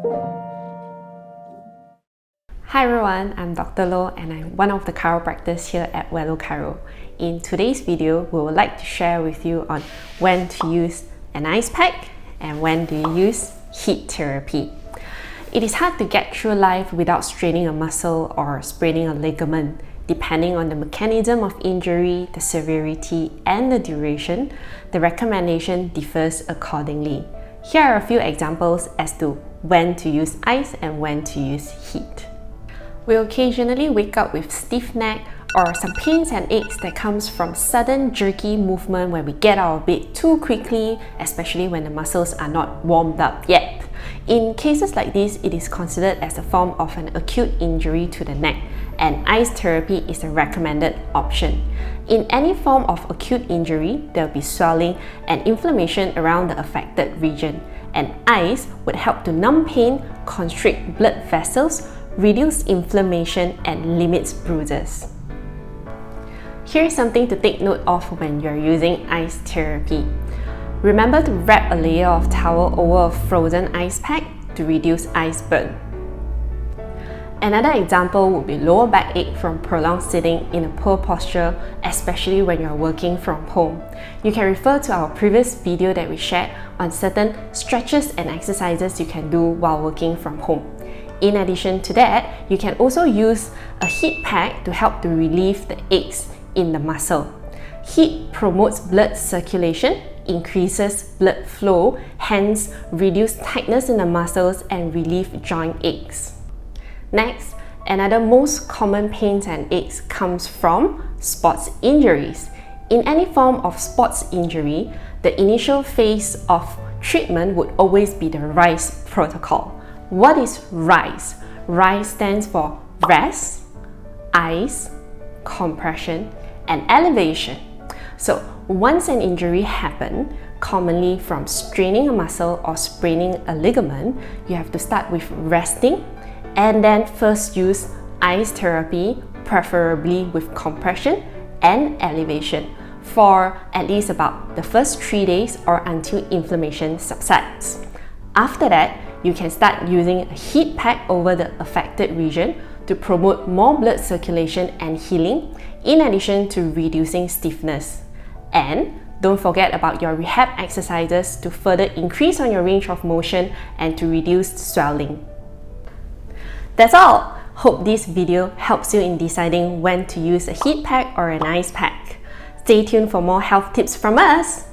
Hi everyone, I'm Dr. Lo and I'm one of the chiropractors here at Welo Chiro. In today's video, we would like to share with you on when to use an ice pack and when do you use heat therapy. It is hard to get through life without straining a muscle or spraining a ligament. Depending on the mechanism of injury, the severity, and the duration, the recommendation differs accordingly. Here are a few examples as to when to use ice and when to use heat. We occasionally wake up with stiff neck or some pains and aches that comes from sudden jerky movement when we get out of bed too quickly, especially when the muscles are not warmed up yet. In cases like this, it is considered as a form of an acute injury to the neck, and ice therapy is a recommended option. In any form of acute injury, there will be swelling and inflammation around the affected region, and ice would help to numb pain, constrict blood vessels, reduce inflammation, and limits bruises. Here's something to take note of when you're using ice therapy. Remember to wrap a layer of towel over a frozen ice pack to reduce ice burn. Another example would be lower backache from prolonged sitting in a poor posture, especially when you're working from home. You can refer to our previous video that we shared on certain stretches and exercises you can do while working from home. In addition to that, you can also use a heat pack to help to relieve the aches in the muscle. Heat promotes blood circulation, increases blood flow, hence reduce tightness in the muscles and relieve joint aches. Next, another most common pains and aches comes from sports injuries. In any form of sports injury, the initial phase of treatment would always be the RICE protocol. What is RICE? RICE stands for rest, ice, compression, and elevation. So once an injury happens, commonly from straining a muscle or spraining a ligament, you have to start with resting and then first use ice therapy, preferably with compression and elevation for at least about the first 3 days or until inflammation subsides. After that, you can start using a heat pack over the affected region to promote more blood circulation and healing, in addition to reducing stiffness. And don't forget about your rehab exercises to further increase on your range of motion and to reduce swelling. That's all! Hope this video helps you in deciding when to use a heat pack or an ice pack. Stay tuned for more health tips from us!